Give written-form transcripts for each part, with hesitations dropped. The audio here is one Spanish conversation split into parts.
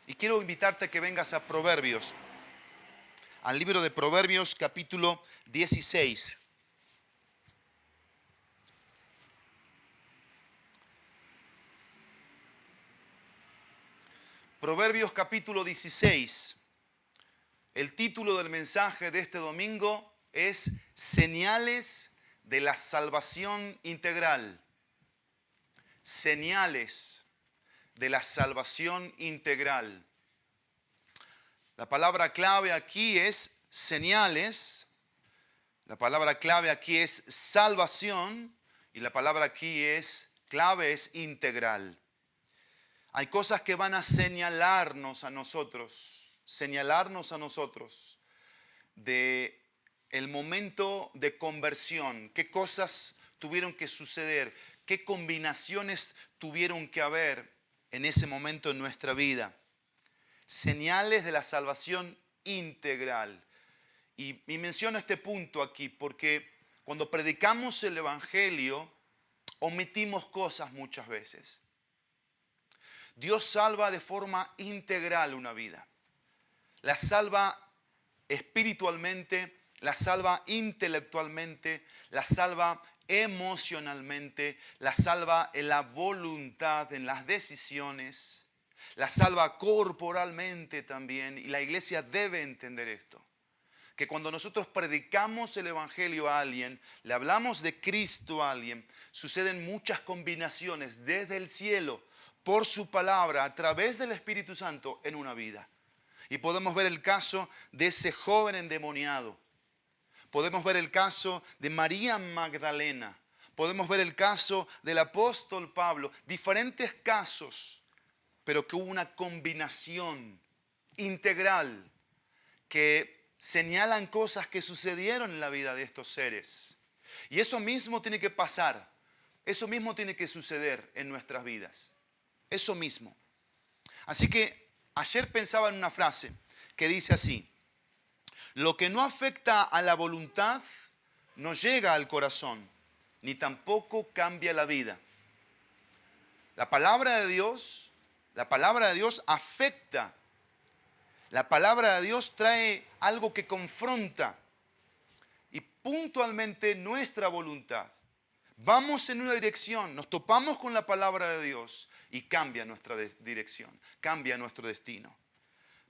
Y quiero invitarte a que vengas a Proverbios, al libro de Proverbios capítulo 16. Proverbios capítulo 16. El título del mensaje de este domingo es Señales de la salvación integral. Señales de la salvación integral. La palabra clave aquí es señales. La palabra clave aquí es salvación. Y la palabra aquí clave es integral. Hay cosas que van a señalarnos a nosotros de el momento de conversión, qué cosas tuvieron que suceder, qué combinaciones tuvieron que haber en ese momento en nuestra vida. Señales de la salvación integral. Y menciono este punto aquí porque cuando predicamos el Evangelio, omitimos cosas muchas veces. Dios salva de forma integral una vida. La salva espiritualmente, la salva intelectualmente, la salva emocionalmente, la salva en la voluntad, en las decisiones, la salva corporalmente también. Y la iglesia debe entender esto. Que cuando nosotros predicamos el Evangelio a alguien, le hablamos de Cristo a alguien, suceden muchas combinaciones desde el cielo, por su palabra, a través del Espíritu Santo en una vida. Y podemos ver el caso de ese joven endemoniado. Podemos ver el caso de María Magdalena. Podemos ver el caso del apóstol Pablo. Diferentes casos, pero que hubo una combinación integral que señalan cosas que sucedieron en la vida de estos seres. Y eso mismo tiene que pasar. Eso mismo tiene que suceder en nuestras vidas. Eso mismo. Así que ayer pensaba en una frase que dice así: lo que no afecta a la voluntad no llega al corazón, ni tampoco cambia la vida. La palabra de Dios afecta. La palabra de Dios trae algo que confronta y puntualmente nuestra voluntad. Vamos en una dirección, nos topamos con la palabra de Dios y cambia nuestra dirección, cambia nuestro destino.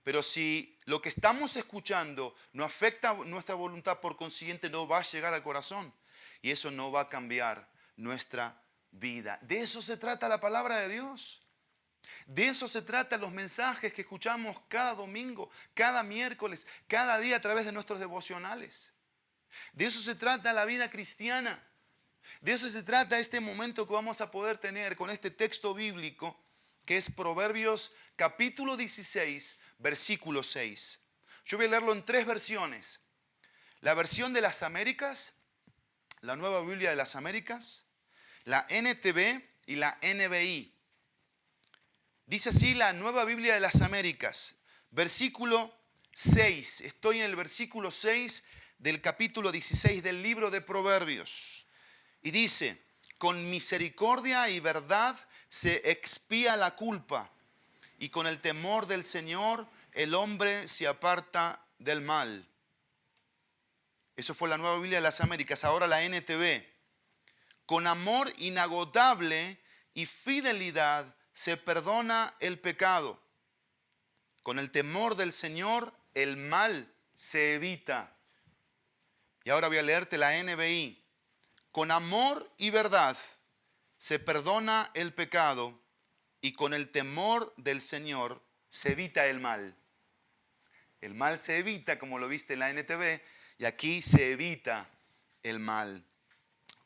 Pero si lo que estamos escuchando no afecta nuestra voluntad, por consiguiente no va a llegar al corazón y eso no va a cambiar nuestra vida. De eso se trata la palabra de Dios. De eso se trata los mensajes que escuchamos cada domingo, cada miércoles, cada día a través de nuestros devocionales. De eso se trata la vida cristiana. De eso se trata este momento que vamos a poder tener con este texto bíblico que es Proverbios capítulo 16, versículo 6. Yo voy a leerlo en 3 versiones. La versión de las Américas, la Nueva Biblia de las Américas, la NTV y la NBI. Dice así la Nueva Biblia de las Américas, versículo 6. Estoy en el versículo 6 del capítulo 16 del libro de Proverbios. Y dice: con misericordia y verdad se expía la culpa, y con el temor del Señor el hombre se aparta del mal. Eso fue la Nueva Biblia de las Américas. Ahora la NTV. Con amor inagotable y fidelidad se perdona el pecado. Con el temor del Señor el mal se evita. Y ahora voy a leerte la NBI. Con amor y verdad se perdona el pecado y con el temor del Señor se evita el mal. El mal se evita, como lo viste en la NTV, y aquí se evita el mal.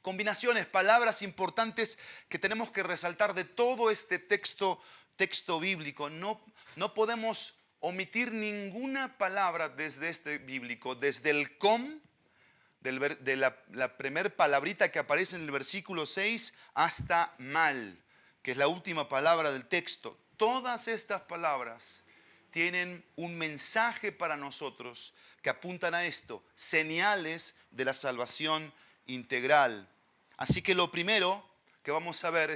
Combinaciones, palabras importantes que tenemos que resaltar de todo este texto bíblico. No podemos omitir ninguna palabra desde este bíblico, desde el com, de la primer palabrita que aparece en el versículo 6 hasta mal, que es la última palabra del texto. Todas estas palabras tienen un mensaje para nosotros que apuntan a esto: señales de la salvación integral. Así que lo primero que vamos a ver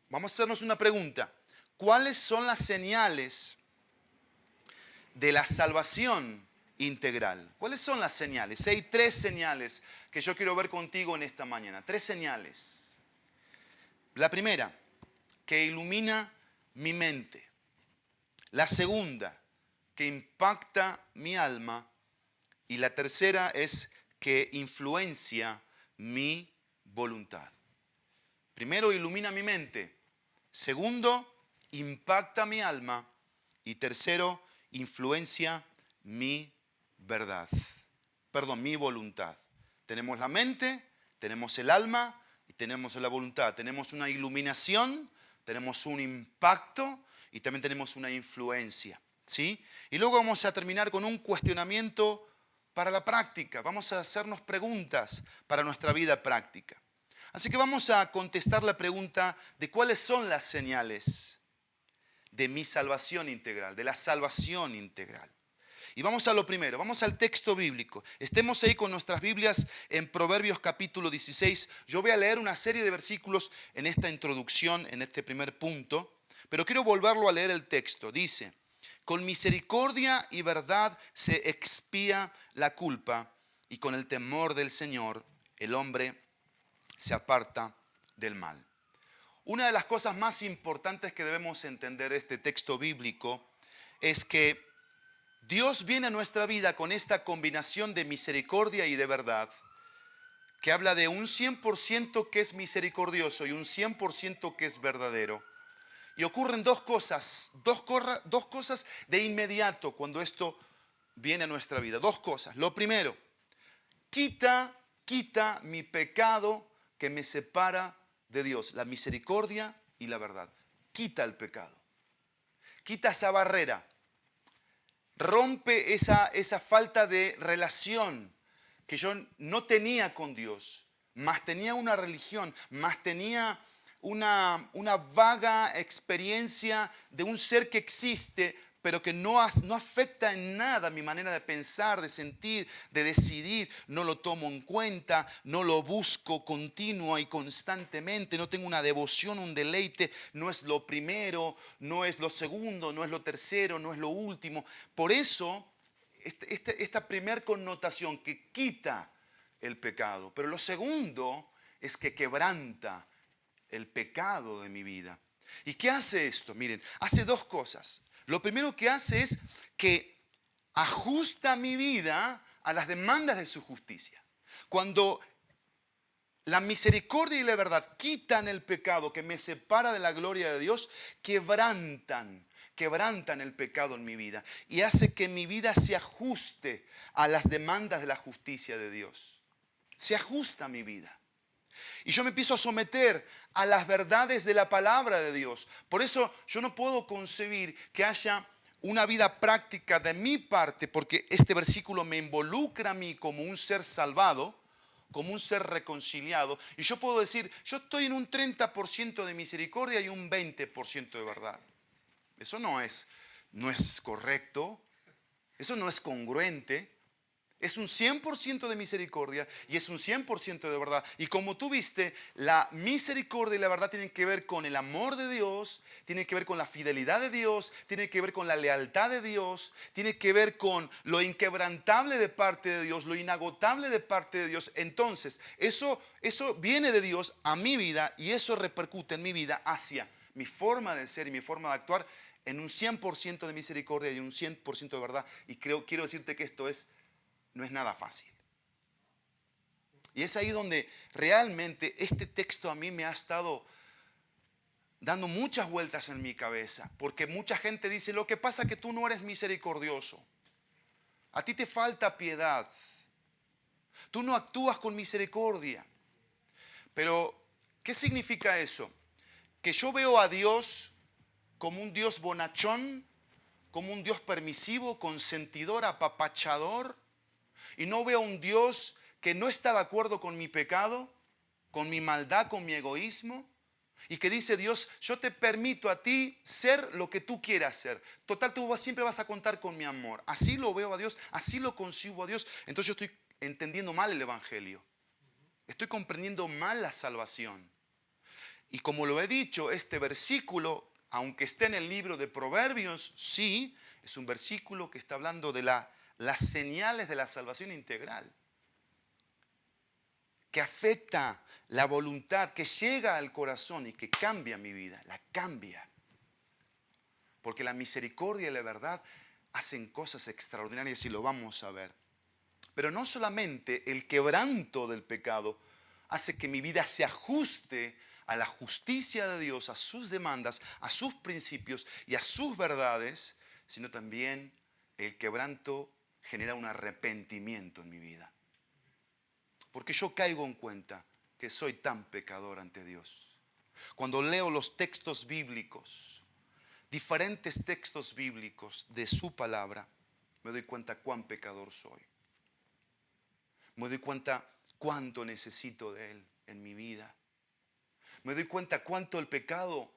vamos a hacernos una pregunta. ¿Cuáles son las señales de la salvación integral. ¿Cuáles son las señales? Hay 3 señales que yo quiero ver contigo en esta mañana. 3 señales. La primera, que ilumina mi mente. La segunda, que impacta mi alma. Y la tercera es que influencia mi voluntad. Primero, ilumina mi mente. Segundo, impacta mi alma. Y tercero, influencia mi verdad. Perdón, mi voluntad. Tenemos la mente, tenemos el alma y tenemos la voluntad. Tenemos una iluminación, tenemos un impacto y también tenemos una influencia. ¿Sí? Y luego vamos a terminar con un cuestionamiento para la práctica. Vamos a hacernos preguntas para nuestra vida práctica. Así que vamos a contestar la pregunta de cuáles son las señales de mi salvación integral, de la salvación integral. Y vamos a lo primero, vamos al texto bíblico. Estemos ahí con nuestras Biblias en Proverbios capítulo 16. Yo voy a leer una serie de versículos en esta introducción, en este primer punto, pero quiero volverlo a leer el texto. Dice: con misericordia y verdad se expía la culpa, y con el temor del Señor el hombre se aparta del mal. Una de las cosas más importantes que debemos entender de este texto bíblico es que Dios viene a nuestra vida con esta combinación de misericordia y de verdad, que habla de un 100% que es misericordioso y un 100% que es verdadero. Y ocurren dos cosas de inmediato cuando esto viene a nuestra vida. 2 cosas. Lo primero, quita mi pecado que me separa de Dios. La misericordia y la verdad. Quita el pecado. Quita esa barrera. Rompe esa falta de relación que yo no tenía con Dios, más tenía una religión, más tenía una vaga experiencia de un ser que existe, pero que no afecta en nada mi manera de pensar, de sentir, de decidir. No lo tomo en cuenta, no lo busco continua y constantemente, no tengo una devoción, un deleite. No es lo primero, no es lo segundo, no es lo tercero, no es lo último. Por eso, esta primer connotación que quita el pecado. Pero lo segundo es que quebranta el pecado de mi vida. ¿Y qué hace esto? Miren, hace 2 cosas. Lo primero que hace es que ajusta mi vida a las demandas de su justicia. Cuando la misericordia y la verdad quitan el pecado que me separa de la gloria de Dios, quebrantan el pecado en mi vida y hace que mi vida se ajuste a las demandas de la justicia de Dios. Se ajusta mi vida. Y yo me empiezo a someter a las verdades de la palabra de Dios. Por eso yo no puedo concebir que haya una vida práctica de mi parte, porque este versículo me involucra a mí como un ser salvado, como un ser reconciliado. Y yo puedo decir, yo estoy en un 30% de misericordia y un 20% de verdad. Eso no es correcto, eso no es congruente. Es un 100% de misericordia y es un 100% de verdad. Y como tú viste, la misericordia y la verdad tienen que ver con el amor de Dios, tienen que ver con la fidelidad de Dios, tienen que ver con la lealtad de Dios, tiene que ver con lo inquebrantable de parte de Dios, lo inagotable de parte de Dios. Entonces, eso viene de Dios a mi vida y eso repercute en mi vida hacia mi forma de ser y mi forma de actuar en un 100% de misericordia y un 100% de verdad. Y quiero decirte que esto no es nada fácil. Y es ahí donde realmente este texto a mí me ha estado dando muchas vueltas en mi cabeza. Porque mucha gente dice, lo que pasa es que tú no eres misericordioso. A ti te falta piedad. Tú no actúas con misericordia. Pero, ¿qué significa eso? Que yo veo a Dios como un Dios bonachón, como un Dios permisivo, consentidor, apapachador. Y no veo un Dios que no está de acuerdo con mi pecado, con mi maldad, con mi egoísmo. Y que dice Dios, yo te permito a ti ser lo que tú quieras ser. Total, tú siempre vas a contar con mi amor. Así lo veo a Dios, así lo concibo a Dios. Entonces yo estoy entendiendo mal el Evangelio. Estoy comprendiendo mal la salvación. Y como lo he dicho, este versículo aunque esté en el libro de Proverbios, sí, es un versículo que está hablando de las señales de la salvación integral, que afecta la voluntad, que llega al corazón y que cambia mi vida, la cambia. Porque la misericordia y la verdad hacen cosas extraordinarias y lo vamos a ver. Pero no solamente el quebranto del pecado hace que mi vida se ajuste a la justicia de Dios, a sus demandas, a sus principios y a sus verdades, sino también el quebranto genera un arrepentimiento en mi vida. Porque yo caigo en cuenta que soy tan pecador ante Dios. Cuando leo los textos bíblicos, diferentes textos bíblicos de su palabra, me doy cuenta cuán pecador soy. Me doy cuenta cuánto necesito de Él en mi vida. Me doy cuenta cuánto el pecado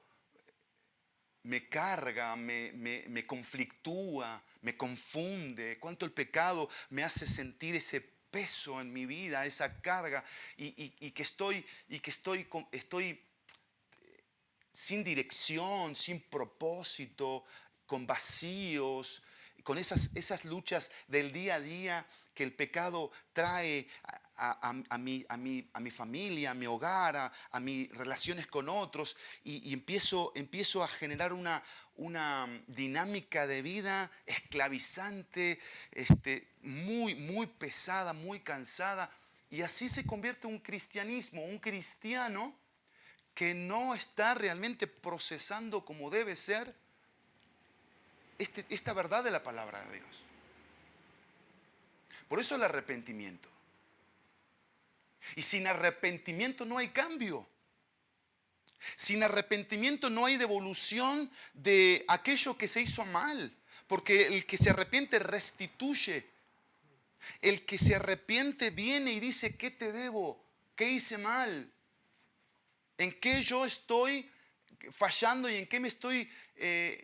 me carga, me conflictúa, me confunde, cuánto el pecado me hace sentir ese peso en mi vida, esa carga, y que estoy sin dirección, sin propósito, con vacíos, con esas luchas del día a día que el pecado trae a mi familia, a mi hogar, a mis relaciones con otros, y empiezo a generar una dinámica de vida esclavizante, muy pesada, muy cansada, y así se convierte un cristiano que no está realmente procesando como debe ser esta verdad de la palabra de Dios. Por eso el arrepentimiento. Y sin arrepentimiento no hay cambio. Sin arrepentimiento no hay devolución de aquello que se hizo mal. Porque el que se arrepiente restituye. El que se arrepiente viene y dice, ¿qué te debo? ¿Qué hice mal? ¿En qué yo estoy fallando y en qué me estoy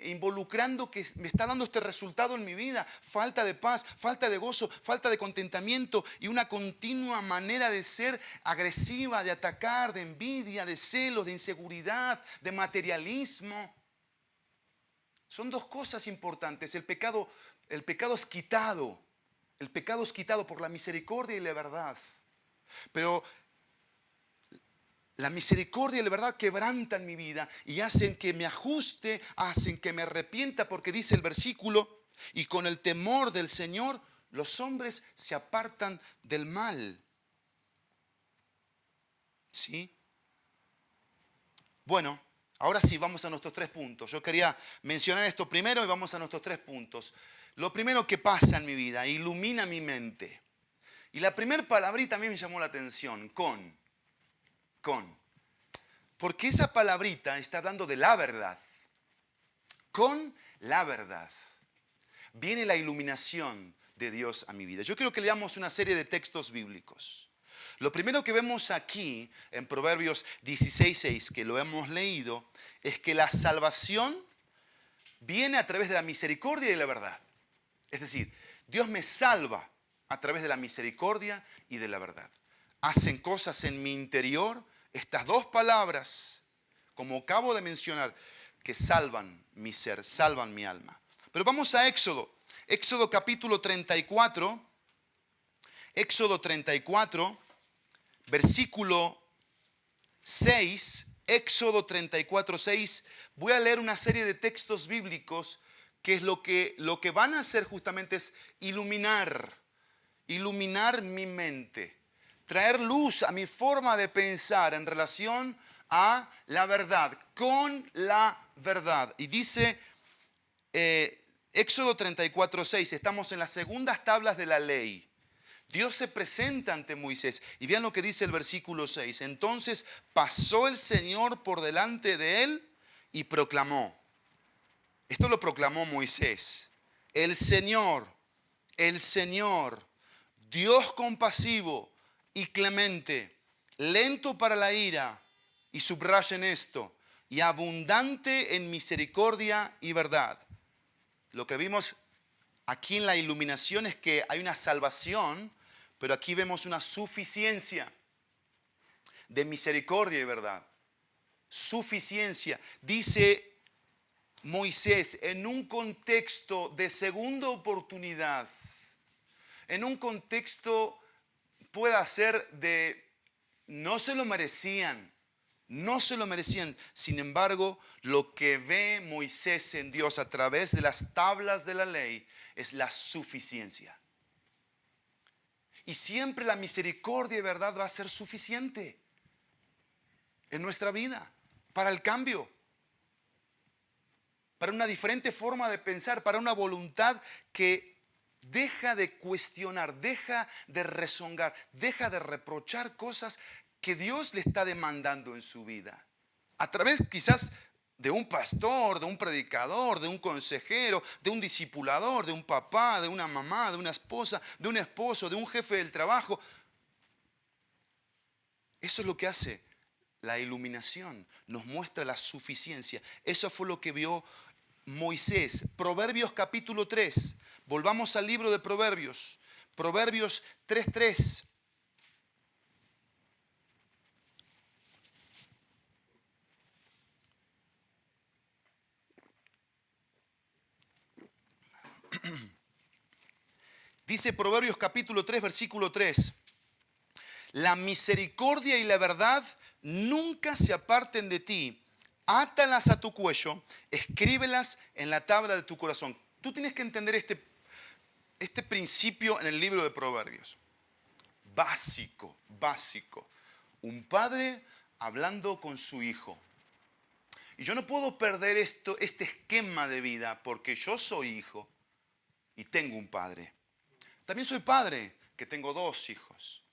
involucrando que me está dando este resultado en mi vida? Falta de paz, falta de gozo, falta de contentamiento y una continua manera de ser agresiva, de atacar, de envidia, de celos, de inseguridad, de materialismo. Son dos cosas importantes. El pecado es quitado. El pecado es quitado por la misericordia y la verdad. Pero la misericordia y la verdad quebrantan mi vida y hacen que me ajuste, hacen que me arrepienta, porque dice el versículo, y con el temor del Señor los hombres se apartan del mal. ¿Sí? Bueno, ahora sí, vamos a nuestros 3 puntos. Yo quería mencionar esto primero y vamos a nuestros 3 puntos. Lo primero que pasa en mi vida, ilumina mi mente. Y la primera palabrita a mí me llamó la atención, con. Porque esa palabrita está hablando de la verdad. Con la verdad viene la iluminación de Dios a mi vida. Yo quiero que leamos una serie de textos bíblicos. Lo primero que vemos aquí en Proverbios 16:6, que lo hemos leído, es que la salvación viene a través de la misericordia y la verdad. Es decir, Dios me salva a través de la misericordia y de la verdad. Hacen cosas en mi interior, estas dos palabras, como acabo de mencionar, que salvan mi ser, salvan mi alma. Pero vamos a Éxodo. Éxodo capítulo 34. Éxodo 34, versículo 6. Éxodo 34, 6. Voy a leer una serie de textos bíblicos que es lo que van a hacer justamente es iluminar mi mente. Traer luz a mi forma de pensar en relación a la verdad, con la verdad. Y dice Éxodo 34:6, estamos en las segundas tablas de la ley. Dios se presenta ante Moisés y vean lo que dice el versículo 6. Entonces pasó el Señor por delante de él y proclamó. Esto lo proclamó Moisés. El Señor, Dios compasivo y clemente, lento para la ira, y subrayen esto, y abundante en misericordia y verdad. Lo que vimos aquí en la iluminación es que hay una salvación, pero aquí vemos una suficiencia de misericordia y verdad. Suficiencia. Dice Moisés en un contexto de segunda oportunidad, en un contexto pueda ser de no se lo merecían, no se lo merecían. Sin embargo, lo que ve Moisés en Dios a través de las tablas de la ley es la suficiencia. Y siempre la misericordia y verdad va a ser suficiente en nuestra vida para el cambio, para una diferente forma de pensar, para una voluntad que deja de cuestionar, deja de rezongar, deja de reprochar cosas que Dios le está demandando en su vida. A través quizás de un pastor, de un predicador, de un consejero, de un discipulador, de un papá, de una mamá, de una esposa, de un esposo, de un jefe del trabajo. Eso es lo que hace la iluminación, nos muestra la suficiencia. Eso fue lo que vio Moisés. Proverbios capítulo 3. Volvamos al libro de Proverbios. Proverbios 3:3. Dice Proverbios capítulo 3, versículo 3. La misericordia y la verdad nunca se aparten de ti. Átalas a tu cuello, escríbelas en la tabla de tu corazón. Tú tienes que entender este principio en el libro de Proverbios. Básico, básico. Un padre hablando con su hijo. Y yo no puedo perder este esquema de vida porque yo soy hijo y tengo un padre. También soy padre que tengo 2 hijos.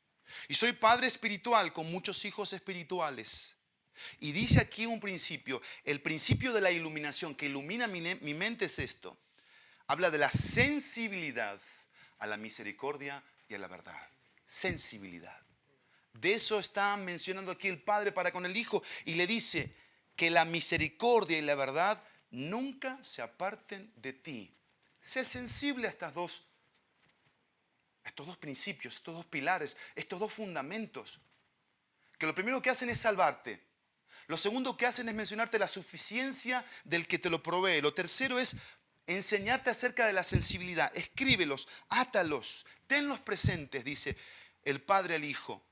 Y soy padre espiritual con muchos hijos espirituales. Y dice aquí un principio, el principio de la iluminación que ilumina mi mente es esto. Habla de la sensibilidad a la misericordia y a la verdad. Sensibilidad. De eso está mencionando aquí el padre para con el hijo y le dice que la misericordia y la verdad nunca se aparten de ti. Sé sensible a estos dos principios, estos 2 pilares, estos 2 fundamentos, que lo primero que hacen es salvarte. Lo segundo que hacen es mencionarte la suficiencia del que te lo provee. Lo tercero es enseñarte acerca de la sensibilidad. Escríbelos, átalos, tenlos presentes, dice el Padre al Hijo.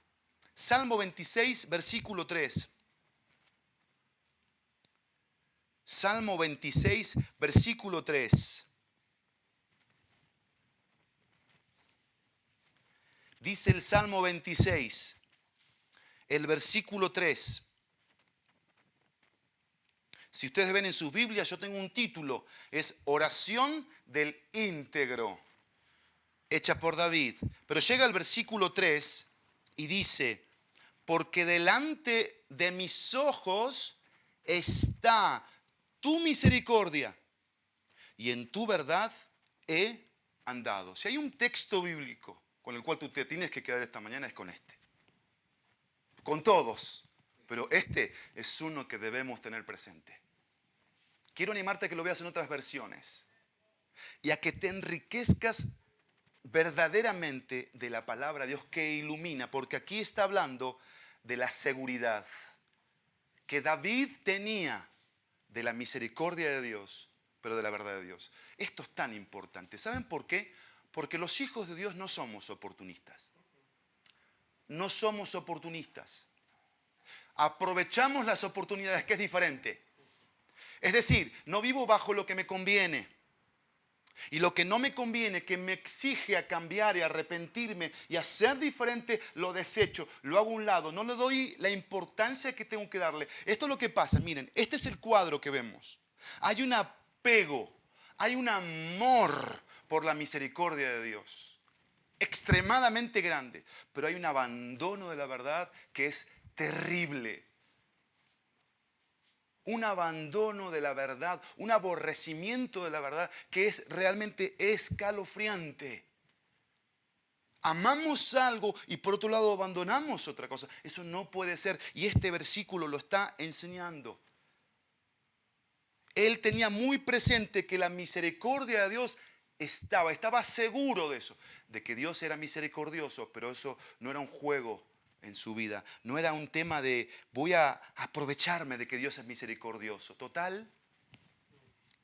Salmo 26, versículo 3. Salmo 26, versículo 3. Dice el Salmo 26, el versículo 3. Si ustedes ven en sus Biblias, yo tengo un título, es Oración del Íntegro, hecha por David. Pero llega el versículo 3 y dice, porque delante de mis ojos está tu misericordia y en tu verdad he andado. Si hay un texto bíblico con el cual tú te tienes que quedar esta mañana es con este. Con todos, pero este es uno que debemos tener presente. Quiero animarte a que lo veas en otras versiones y a que te enriquezcas verdaderamente de la palabra de Dios que ilumina, porque aquí está hablando de la seguridad que David tenía de la misericordia de Dios, pero de la verdad de Dios. Esto es tan importante. ¿Saben por qué? Porque los hijos de Dios no somos oportunistas. No somos oportunistas. Aprovechamos las oportunidades, que es diferente. Es decir, no vivo bajo lo que me conviene. Y lo que no me conviene, que me exige a cambiar y a arrepentirme y a ser diferente, lo desecho, lo hago a un lado. No le doy la importancia que tengo que darle. Esto es lo que pasa. Miren, este es el cuadro que vemos. Hay un apego, hay un amor por la misericordia de Dios. Extremadamente grande. Pero hay un abandono de la verdad que es terrible. Un abandono de la verdad, un aborrecimiento de la verdad que es realmente escalofriante. Amamos algo y por otro lado abandonamos otra cosa. Eso no puede ser y este versículo lo está enseñando. Él tenía muy presente que la misericordia de Dios estaba seguro de eso, de que Dios era misericordioso, pero eso no era un juego en su vida. No era un tema de voy a aprovecharme de que Dios es misericordioso. Total,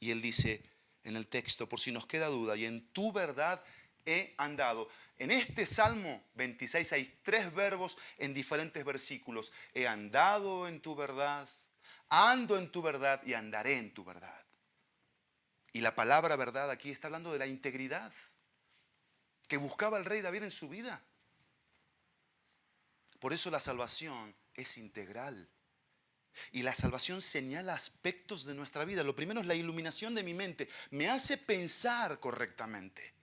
Y él dice en el texto, por si nos queda duda, y en tu verdad he andado. En este Salmo 26 hay 3 verbos en diferentes versículos. He andado en tu verdad, ando en tu verdad y andaré en tu verdad. Y la palabra verdad aquí está hablando de la integridad que buscaba el rey David en su vida. Por eso la salvación es integral. Y la salvación señala aspectos de nuestra vida. Lo primero es la iluminación de mi mente. Me hace pensar correctamente.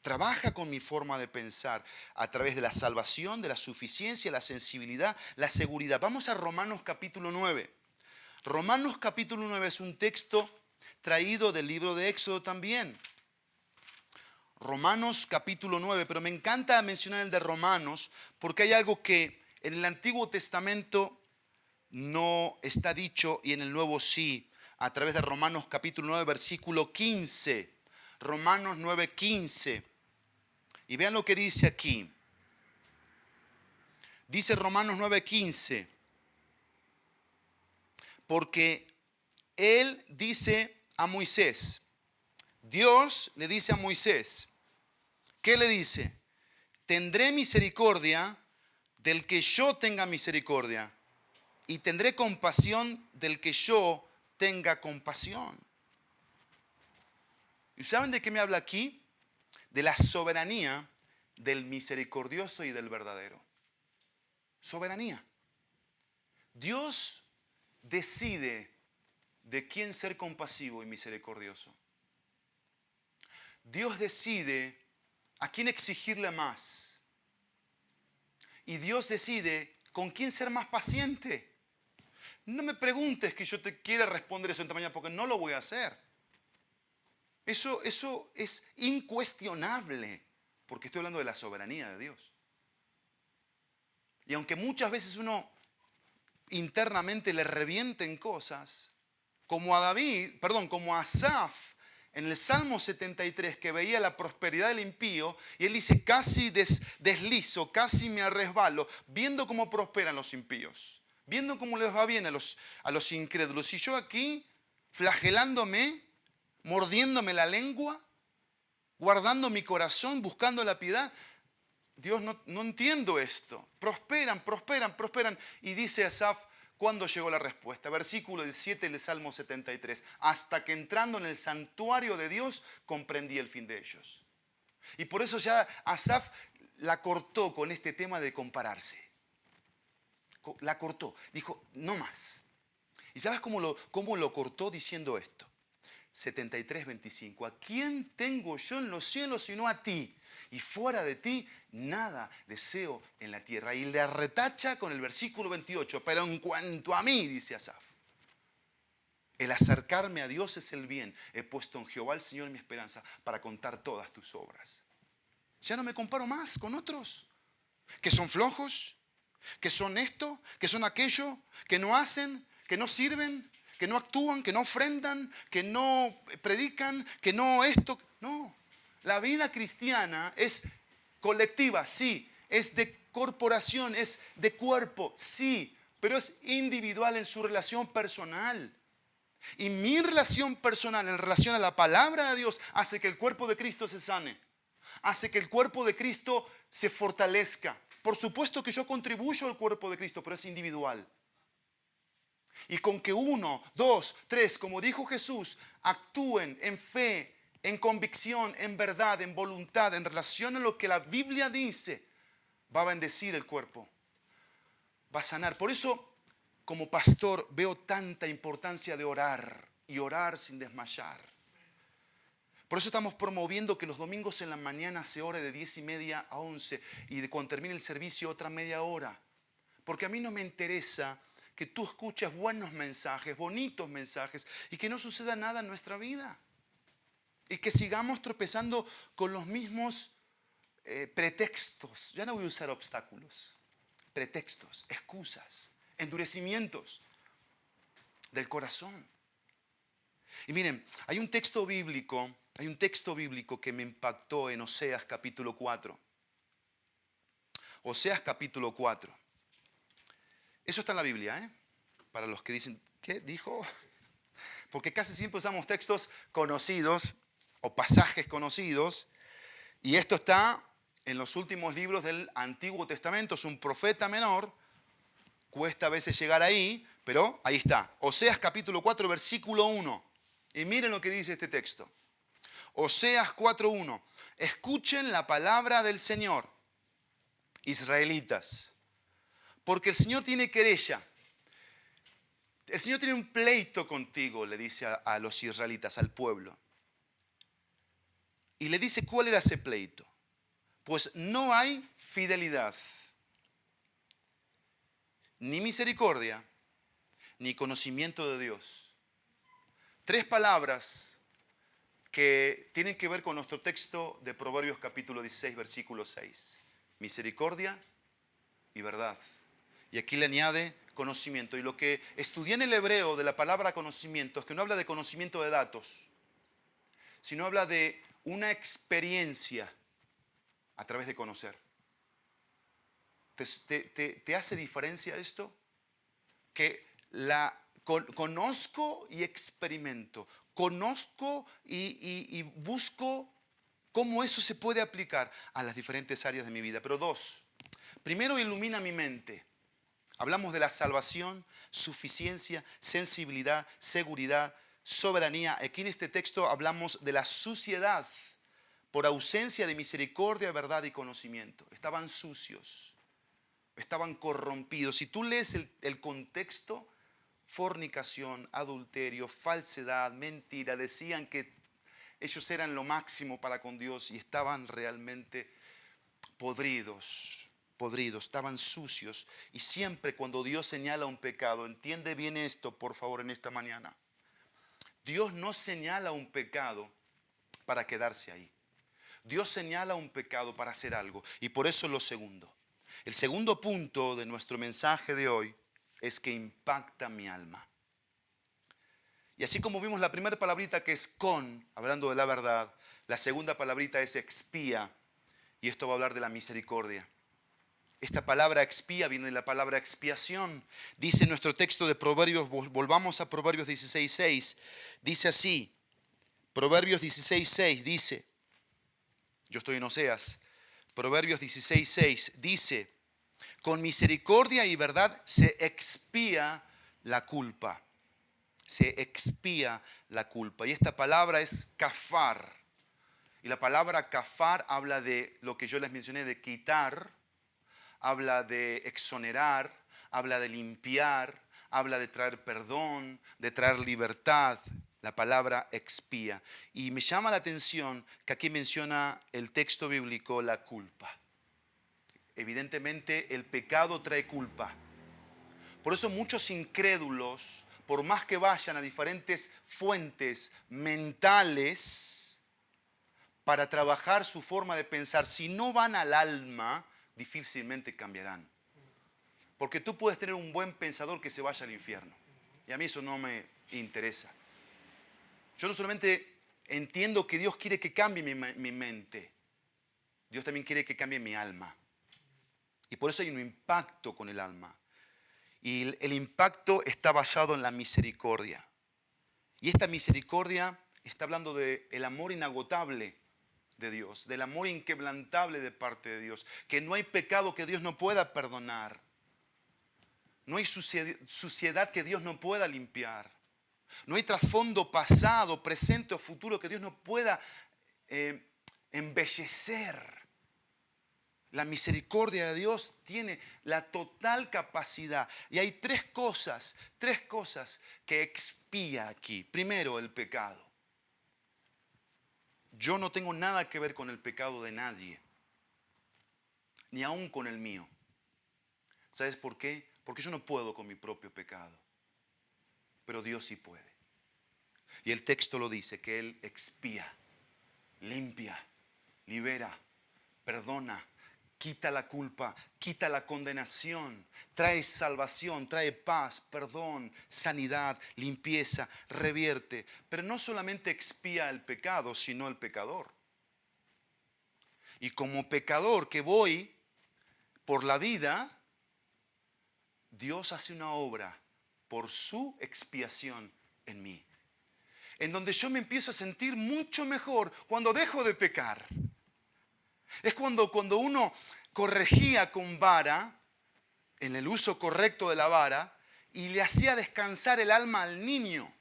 Trabaja con mi forma de pensar a través de la salvación, de la suficiencia, la sensibilidad, la seguridad. Vamos a Romanos capítulo 9. Romanos capítulo 9 es un texto traído del libro de Éxodo también. Romanos capítulo 9, pero me encanta mencionar el de Romanos porque hay algo que en el Antiguo Testamento no está dicho y en el Nuevo sí, a través de Romanos capítulo 9, versículo 15. Romanos 9, 15. Y vean lo que dice aquí. Dice Romanos 9, 15. Porque él dice a Moisés, Dios le dice a Moisés, ¿qué le dice? Tendré misericordia del que yo tenga misericordia y tendré compasión del que yo tenga compasión. ¿Y saben de qué me habla aquí? De la soberanía del misericordioso y del verdadero. Soberanía. Dios decide de quién ser compasivo y misericordioso. Dios decide a quién exigirle más. Y Dios decide con quién ser más paciente. No me preguntes que yo te quiera responder eso esta mañana porque no lo voy a hacer. Eso es incuestionable porque estoy hablando de la soberanía de Dios. Y aunque muchas veces uno internamente le revienten cosas, como a Asaf en el Salmo 73, que veía la prosperidad del impío, y él dice, casi deslizo, casi me resbalo, viendo cómo prosperan los impíos, viendo cómo les va bien a los incrédulos. Y yo aquí, flagelándome, mordiéndome la lengua, guardando mi corazón, buscando la piedad. Dios, no entiendo esto. Prosperan. Y dice Asaf, ¿cuándo llegó la respuesta? Versículo 17 del Salmo 73. Hasta que entrando en el santuario de Dios, comprendí el fin de ellos. Y por eso ya Asaf la cortó con este tema de compararse. La cortó. Dijo, no más. ¿Y sabes cómo lo cortó diciendo esto? 73:25. ¿A quién tengo yo en los cielos sino a ti? Y fuera de ti nada deseo en la tierra. Y le retacha con el versículo 28. Pero en cuanto a mí, dice Asaf, el acercarme a Dios es el bien. He puesto en Jehová el Señor mi esperanza para contar todas tus obras. Ya no me comparo más con otros que son flojos, que son esto, que son aquello, que no hacen, que no sirven, que no actúan, que no ofrendan, que no predican, que no esto. No, la vida cristiana es colectiva, sí, es de corporación, es de cuerpo, sí, pero es individual en su relación personal. Y mi relación personal en relación a la palabra de Dios hace que el cuerpo de Cristo se sane, hace que el cuerpo de Cristo se fortalezca. Por supuesto que yo contribuyo al cuerpo de Cristo, pero es individual. Y con que 1, 2, 3, como dijo Jesús, actúen en fe, en convicción, en verdad, en voluntad, en relación a lo que la Biblia dice, va a bendecir el cuerpo, va a sanar. Por eso, como pastor, veo tanta importancia de orar y orar sin desmayar. Por eso estamos promoviendo que los domingos en la mañana se ore de 10:30 a 11 y cuando termine el servicio otra media hora. Porque a mí no me interesa que tú escuches buenos mensajes, bonitos mensajes y que no suceda nada en nuestra vida. Y que sigamos tropezando con los mismos pretextos. Ya no voy a usar obstáculos. Pretextos, excusas, endurecimientos del corazón. Y miren, hay un texto bíblico que me impactó en Oseas capítulo 4. Oseas capítulo 4. Eso está en la Biblia, ¿eh? Para los que dicen, ¿qué dijo? Porque casi siempre usamos textos conocidos o pasajes conocidos. Y esto está en los últimos libros del Antiguo Testamento. Es un profeta menor. Cuesta a veces llegar ahí, pero ahí está. Oseas capítulo 4, versículo 1. Y miren lo que dice este texto. Oseas 4:1. Escuchen la palabra del Señor, israelitas, porque el Señor tiene querella. El Señor tiene un pleito contigo, le dice a los israelitas, al pueblo. Y le dice cuál era ese pleito. Pues no hay fidelidad, ni misericordia, ni conocimiento de Dios. Tres palabras que tienen que ver con nuestro texto de Proverbios capítulo 16, versículo 6. Misericordia y verdad. Y aquí le añade conocimiento. Y lo que estudié en el hebreo de la palabra conocimiento es que no habla de conocimiento de datos, sino habla de una experiencia a través de conocer. ¿Te hace diferencia esto? Que conozco y experimento. Conozco y busco cómo eso se puede aplicar a las diferentes áreas de mi vida. Pero dos, primero ilumina mi mente. Hablamos de la salvación, suficiencia, sensibilidad, seguridad, soberanía. Aquí en este texto hablamos de la suciedad por ausencia de misericordia, verdad y conocimiento. Estaban sucios, estaban corrompidos. Si tú lees el contexto, fornicación, adulterio, falsedad, mentira, decían que ellos eran lo máximo para con Dios y estaban realmente podridos, estaban sucios. Y siempre cuando Dios señala un pecado, entiende bien esto, por favor, en esta mañana. Dios no señala un pecado para quedarse ahí. Dios señala un pecado para hacer algo. Y por eso lo segundo. El segundo punto de nuestro mensaje de hoy es que impacta mi alma. Y así como vimos la primera palabrita que es con, hablando de la verdad, la segunda palabrita es expía, y esto va a hablar de la misericordia. Esta palabra expía viene de la palabra expiación. Dice nuestro texto de Proverbios, volvamos a Proverbios 16:6, dice así, Proverbios 16:6 dice, yo estoy en Oseas, Proverbios 16:6 dice, con misericordia y verdad se expía la culpa. Se expía la culpa. Y esta palabra es kafar. Y la palabra kafar habla de lo que yo les mencioné, de quitar, habla de exonerar, habla de limpiar, habla de traer perdón, de traer libertad. La palabra expía. Y me llama la atención que aquí menciona el texto bíblico la culpa. Evidentemente el pecado trae culpa. Por eso muchos incrédulos, por más que vayan a diferentes fuentes mentales para trabajar su forma de pensar, si no van al alma, difícilmente cambiarán. Porque tú puedes tener un buen pensador que se vaya al infierno. Y a mí eso no me interesa. Yo no solamente entiendo que Dios quiere que cambie mi mente, Dios también quiere que cambie mi alma. Y por eso hay un impacto con el alma. Y el impacto está basado en la misericordia. Y esta misericordia está hablando del amor inagotable de Dios, del amor inquebrantable de parte de Dios, que no hay pecado que Dios no pueda perdonar. No hay suciedad que Dios no pueda limpiar. No hay trasfondo pasado, presente o futuro que Dios no pueda embellecer. La misericordia de Dios tiene la total capacidad. Y hay tres cosas que expía aquí. Primero, el pecado. Yo no tengo nada que ver con el pecado de nadie, ni aún con el mío. ¿Sabes por qué? Porque yo no puedo con mi propio pecado, pero Dios sí puede. Y el texto lo dice, que Él expía, limpia, libera, perdona, quita la culpa, quita la condenación, trae salvación, trae paz, perdón, sanidad, limpieza, revierte. Pero no solamente expía el pecado, sino el pecador. Y como pecador que voy por la vida, Dios hace una obra por su expiación en mí. en donde yo me empiezo a sentir mucho mejor cuando dejo de pecar. Es cuando uno corregía con vara, en el uso correcto de la vara, y le hacía descansar el alma al niño.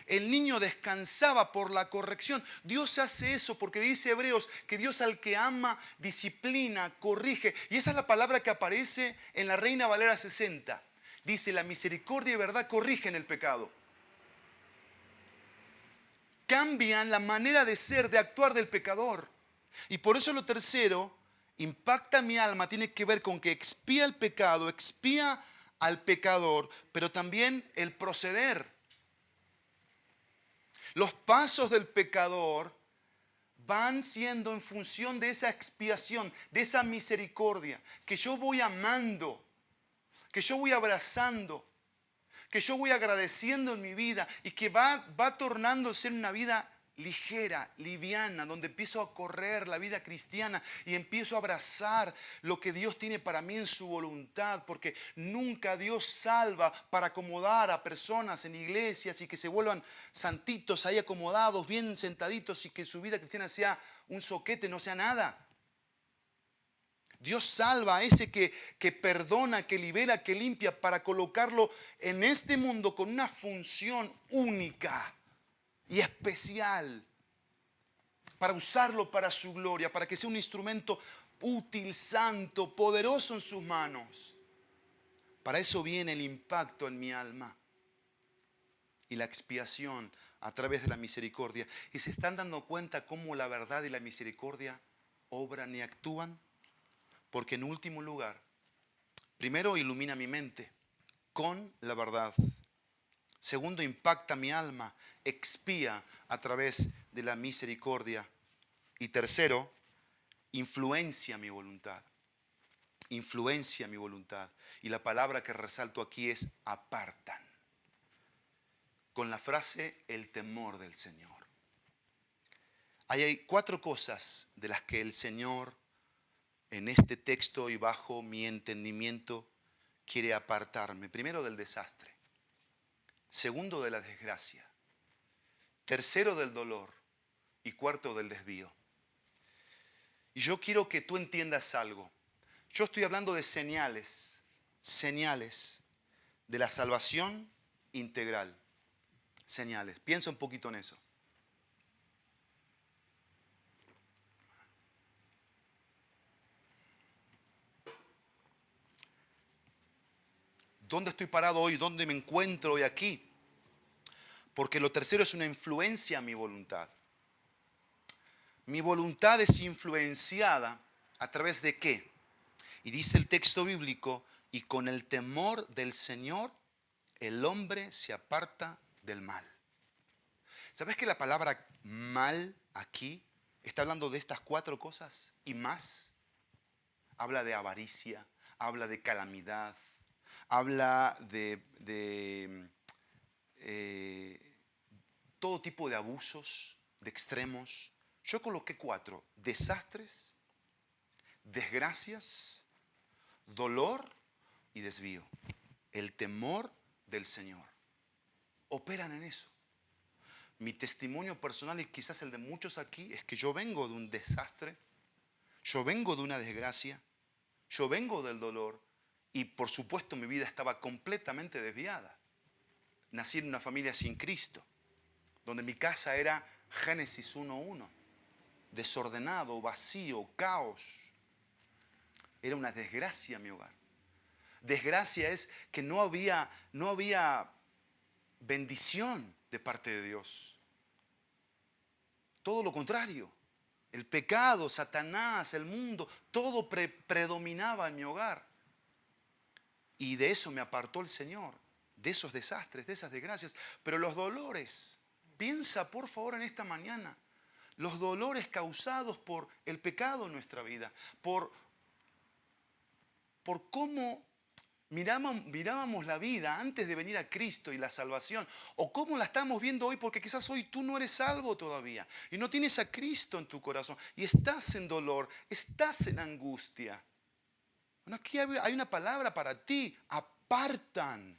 El niño descansaba por la corrección. Dios hace eso porque dice Hebreos que Dios al que ama disciplina, corrige. Y esa es la palabra que aparece en la Reina Valera 60. Dice, la misericordia y verdad corrigen el pecado. Cambian la manera de ser, de actuar del pecador. Y por eso lo tercero, impacta mi alma, tiene que ver con que expía el pecado, expía al pecador, pero también el proceder. Los pasos del pecador van siendo en función de esa expiación, de esa misericordia, que yo voy amando, que yo voy abrazando, que yo voy agradeciendo en mi vida y que va tornándose en una vida ligera, liviana, donde empiezo a correr la vida cristiana y empiezo a abrazar lo que Dios tiene para mí en su voluntad, porque nunca Dios salva para acomodar a personas en iglesias y que se vuelvan santitos ahí acomodados, bien sentaditos y que su vida cristiana sea un zoquete, no sea nada. Dios salva a ese que perdona, que libera, que limpia, para colocarlo en este mundo con una función única y especial, para usarlo para su gloria, para que sea un instrumento útil, santo, poderoso en sus manos. Para eso viene el impacto en mi alma y la expiación a través de la misericordia. ¿Y se están dando cuenta cómo la verdad y la misericordia obran y actúan? Porque en último lugar, primero ilumina mi mente con la verdad. Segundo, impacta mi alma, expía a través de la misericordia. Y tercero, influencia mi voluntad. Influencia mi voluntad. Y la palabra que resalto aquí es apartan. Con la frase, el temor del Señor. Hay 4 cosas de las que el Señor, en este texto y bajo mi entendimiento, quiere apartarme. Primero, del desastre. Segundo, de la desgracia. Tercero, del dolor. Y cuarto, del desvío. Y yo quiero que tú entiendas algo. Yo estoy hablando de señales de la salvación integral. Señales. Piensa un poquito en eso. ¿Dónde estoy parado hoy? ¿Dónde me encuentro hoy aquí? Porque lo tercero es una influencia a mi voluntad. Mi voluntad es influenciada a través de ¿qué? Y dice el texto bíblico, y con el temor del Señor el hombre se aparta del mal. ¿Sabes que la palabra mal aquí está hablando de estas 4 cosas y más? Habla de avaricia, habla de calamidad, habla de todo tipo de abusos, de extremos. Yo coloqué 4: desastres, desgracias, dolor y desvío. El temor del Señor. Operan en eso. Mi testimonio personal, y quizás el de muchos aquí, es que yo vengo de un desastre, yo vengo de una desgracia, yo vengo del dolor y por supuesto mi vida estaba completamente desviada. Nací en una familia sin Cristo, donde mi casa era Génesis 1:1, desordenado, vacío, caos. Era una desgracia mi hogar. Desgracia es que no había bendición de parte de Dios. Todo lo contrario. El pecado, Satanás, el mundo, todo predominaba en mi hogar. Y de eso me apartó el Señor, de esos desastres, de esas desgracias. Pero los dolores, piensa por favor en esta mañana, los dolores causados por el pecado en nuestra vida, por cómo mirábamos la vida antes de venir a Cristo y la salvación, o cómo la estamos viendo hoy, porque quizás hoy tú no eres salvo todavía y no tienes a Cristo en tu corazón y estás en dolor, estás en angustia. Bueno, aquí hay una palabra para ti: apartan,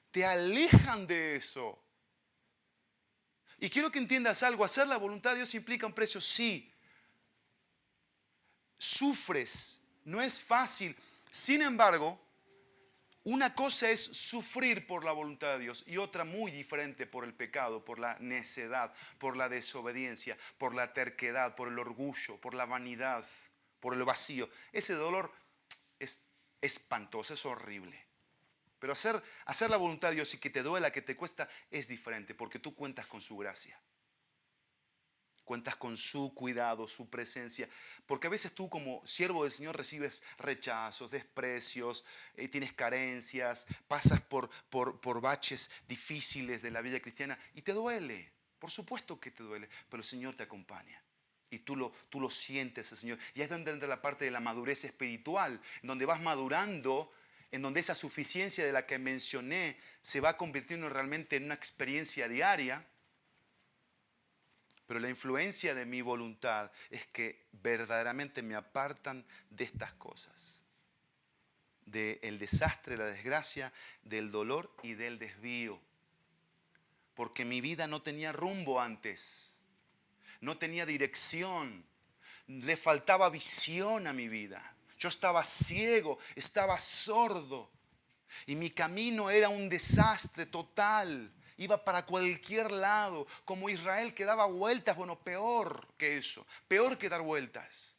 te alejan de eso. Y quiero que entiendas algo, hacer la voluntad de Dios implica un precio, sí. Sufres, no es fácil. Sin embargo, una cosa es sufrir por la voluntad de Dios y otra muy diferente por el pecado, por la necedad, por la desobediencia, por la terquedad, por el orgullo, por la vanidad, por el vacío. Ese dolor es espantoso, es horrible. Pero hacer la voluntad de Dios y que te duela, que te cuesta, es diferente porque tú cuentas con su gracia. Cuentas con su cuidado, su presencia. Porque a veces tú como siervo del Señor recibes rechazos, desprecios, tienes carencias, pasas por baches difíciles de la vida cristiana y te duele. Por supuesto que te duele, pero el Señor te acompaña. Y tú lo sientes, el Señor. Y es donde entra la parte de la madurez espiritual, en donde vas madurando, en donde esa suficiencia de la que mencioné se va convirtiendo realmente en una experiencia diaria. Pero la influencia de mi voluntad es que verdaderamente me apartan de estas cosas. Del desastre, la desgracia, del dolor y del desvío. Porque mi vida no tenía rumbo antes. No tenía dirección. Le faltaba visión a mi vida. Yo estaba ciego, estaba sordo. Y mi camino era un desastre total. Iba para cualquier lado, como Israel que daba vueltas, bueno, peor que eso, peor que dar vueltas.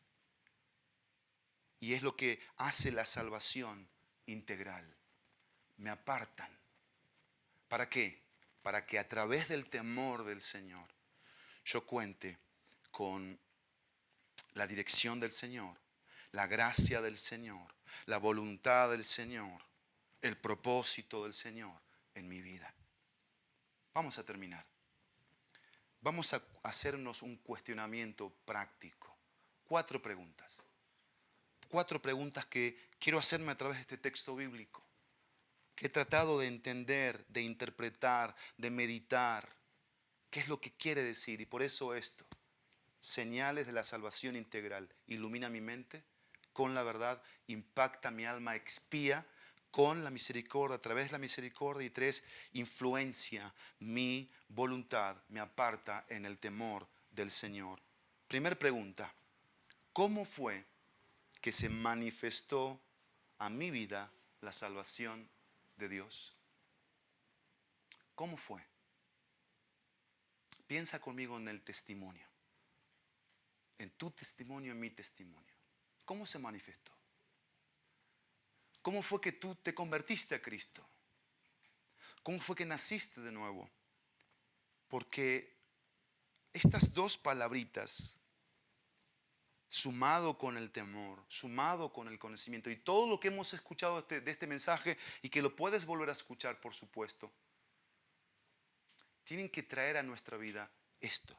Y es lo que hace la salvación integral. Me apartan. ¿Para qué? Para que a través del temor del Señor yo cuente con la dirección del Señor, la gracia del Señor, la voluntad del Señor, el propósito del Señor en mi vida. Vamos a terminar. Vamos a hacernos un cuestionamiento práctico. 4 preguntas. 4 preguntas que quiero hacerme a través de este texto bíblico, que he tratado de entender, de interpretar, de meditar. ¿Qué es lo que quiere decir? Y por eso esto. Señales de la salvación integral. Ilumina mi mente con la verdad, impacta mi alma, expía con la misericordia, a través de la misericordia. Y 3, influencia mi voluntad, me aparta en el temor del Señor. Primer pregunta, ¿cómo fue que se manifestó a mi vida la salvación de Dios? ¿Cómo fue? Piensa conmigo en el testimonio, en tu testimonio, en mi testimonio. ¿Cómo se manifestó? ¿Cómo fue que tú te convertiste a Cristo? ¿Cómo fue que naciste de nuevo? Porque estas 2 palabritas, sumado con el temor, sumado con el conocimiento y todo lo que hemos escuchado de este mensaje y que lo puedes volver a escuchar, por supuesto, tienen que traer a nuestra vida esto: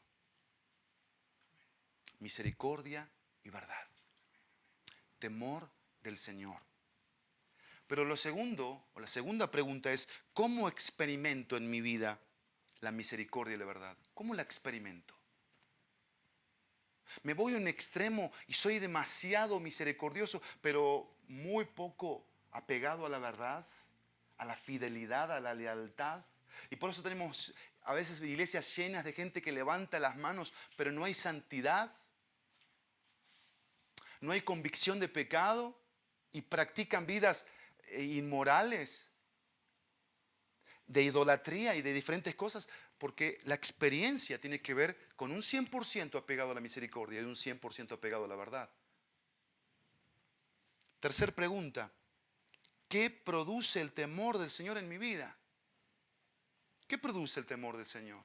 misericordia y verdad, temor del Señor. Pero lo segundo, o la segunda pregunta es, ¿cómo experimento en mi vida la misericordia y la verdad? ¿Cómo la experimento? Me voy a un extremo y soy demasiado misericordioso, pero muy poco apegado a la verdad, a la fidelidad, a la lealtad. Y por eso tenemos a veces iglesias llenas de gente que levanta las manos, pero no hay santidad, no hay convicción de pecado y practican vidas inmorales, de idolatría y de diferentes cosas, porque la experiencia tiene que ver con un 100% apegado a la misericordia y un 100% apegado a la verdad. Tercer pregunta, ¿qué produce el temor del Señor en mi vida? ¿Qué produce el temor del Señor?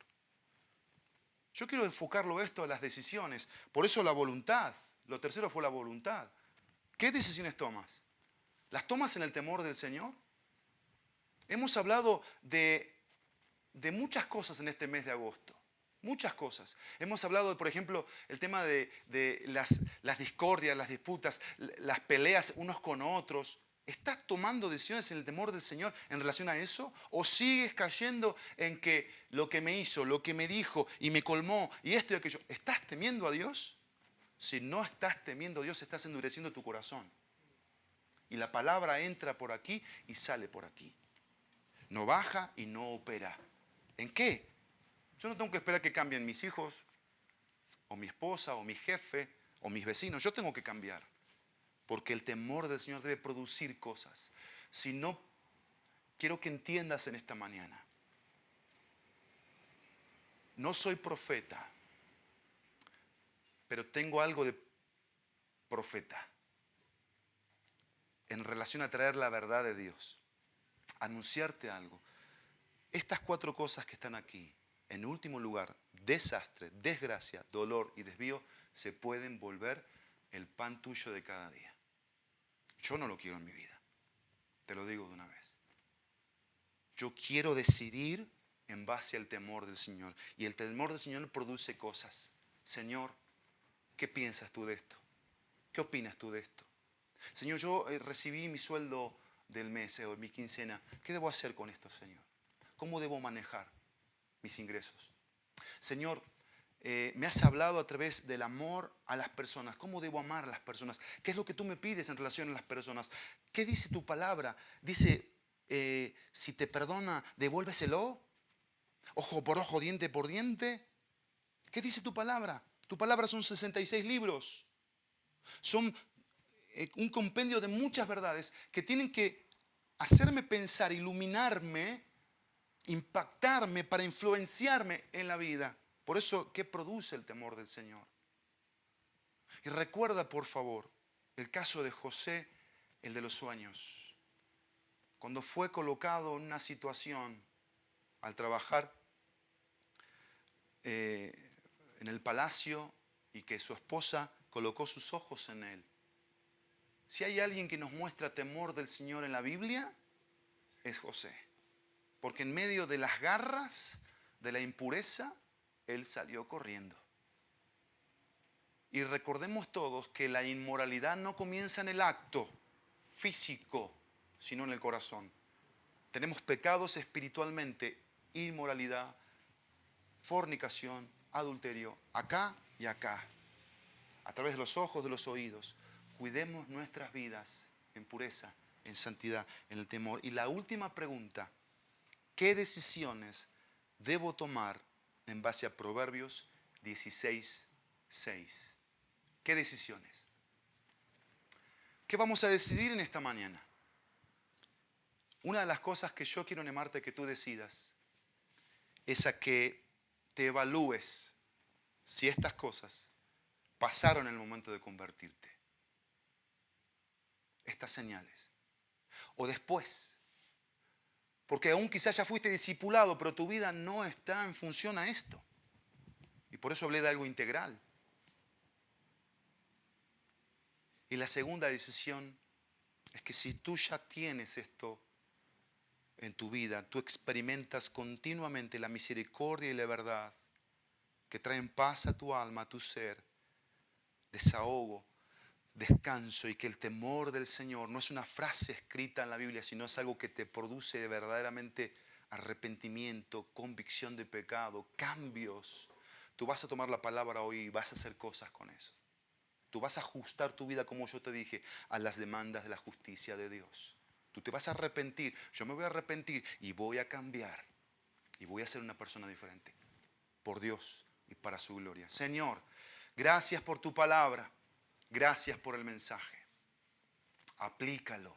Yo quiero enfocarlo esto a las decisiones, por eso la voluntad. Lo tercero fue la voluntad. ¿Qué decisiones tomas? ¿Las tomas en el temor del Señor? Hemos hablado de muchas cosas en este mes de agosto. Muchas cosas. Hemos hablado de, por ejemplo, el tema de las discordias, las disputas, las peleas unos con otros. ¿Estás tomando decisiones en el temor del Señor en relación a eso? ¿O sigues cayendo en que lo que me hizo, lo que me dijo y me colmó y esto y aquello? ¿Estás temiendo a Dios? Si no estás temiendo a Dios, estás endureciendo tu corazón. Y la palabra entra por aquí y sale por aquí. No baja y no opera. ¿En qué? Yo no tengo que esperar que cambien mis hijos, o mi esposa, o mi jefe, o mis vecinos. Yo tengo que cambiar. Porque el temor del Señor debe producir cosas. Si no, quiero que entiendas en esta mañana. No soy profeta, pero tengo algo de profeta en relación a traer la verdad de Dios, anunciarte algo. Estas 4 cosas que están aquí, en último lugar, desastre, desgracia, dolor y desvío, se pueden volver el pan tuyo de cada día. Yo no lo quiero en mi vida, te lo digo de una vez. Yo quiero decidir en base al temor del Señor. Y el temor del Señor produce cosas. Señor, ¿qué piensas tú de esto? ¿Qué opinas tú de esto? Señor, yo recibí mi sueldo del mes o mi quincena. ¿Qué debo hacer con esto, Señor? ¿Cómo debo manejar mis ingresos? Señor, me has hablado a través del amor a las personas. ¿Cómo debo amar a las personas? ¿Qué es lo que tú me pides en relación a las personas? ¿Qué dice tu palabra? Dice, si te perdona, devuélveselo. Ojo por ojo, diente por diente. ¿Qué dice tu palabra? Tu palabra son 66 libros. Son un compendio de muchas verdades que tienen que hacerme pensar, iluminarme, impactarme para influenciarme en la vida. Por eso, ¿qué produce el temor del Señor? Y recuerda, por favor, el caso de José, el de los sueños. Cuando fue colocado en una situación al trabajar en el palacio y que su esposa colocó sus ojos en él. Si hay alguien que nos muestra temor del Señor en la Biblia, es José. Porque en medio de las garras, de la impureza, él salió corriendo. Y recordemos todos que la inmoralidad no comienza en el acto físico, sino en el corazón. Tenemos pecados espiritualmente, inmoralidad, fornicación, adulterio, acá y acá, a través de los ojos, de los oídos. Cuidemos nuestras vidas en pureza, en santidad, en el temor. Y la última pregunta, ¿qué decisiones debo tomar en base a Proverbios 16:6? ¿Qué decisiones? ¿Qué vamos a decidir en esta mañana? Una de las cosas que yo quiero animarte que tú decidas es a que te evalúes si estas cosas pasaron el momento de convertirte. Estas señales. O después. Porque aún quizás ya fuiste discipulado, pero tu vida no está en función a esto. Y por eso hablé de algo integral. Y la segunda decisión es que si tú ya tienes esto en tu vida, tú experimentas continuamente la misericordia y la verdad que traen paz a tu alma, a tu ser, desahogo, descanso, y que el temor del Señor no es una frase escrita en la Biblia, sino es algo que te produce verdaderamente arrepentimiento, convicción de pecado, cambios. Tú vas a tomar la palabra hoy y vas a hacer cosas con eso. Tú vas a ajustar tu vida, como yo te dije, a las demandas de la justicia de Dios. Tú te vas a arrepentir, yo me voy a arrepentir y voy a cambiar. Y voy a ser una persona diferente. Por Dios y para su gloria. Señor, gracias por tu palabra. Gracias por el mensaje. Aplícalo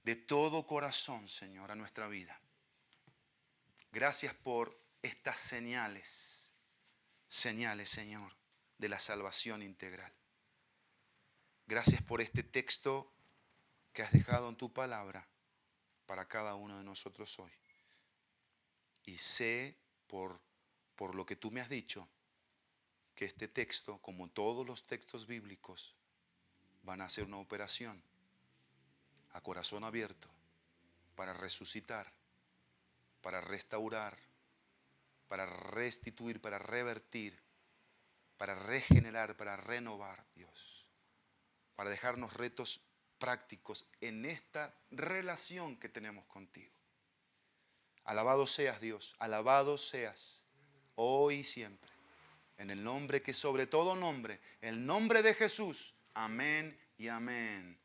de todo corazón, Señor, a nuestra vida. Gracias por estas señales. Señales, Señor, de la salvación integral. Gracias por este texto que has dejado en tu palabra para cada uno de nosotros hoy. Y sé por lo que tú me has dicho, que este texto, como todos los textos bíblicos, van a hacer una operación a corazón abierto para resucitar, para restaurar, para restituir, para revertir, para regenerar, para renovar, Dios, para dejarnos retos prácticos en esta relación que tenemos contigo. Alabado seas, Dios, alabado seas hoy y siempre. En el nombre que sobre todo nombre, el nombre de Jesús. Amén y amén.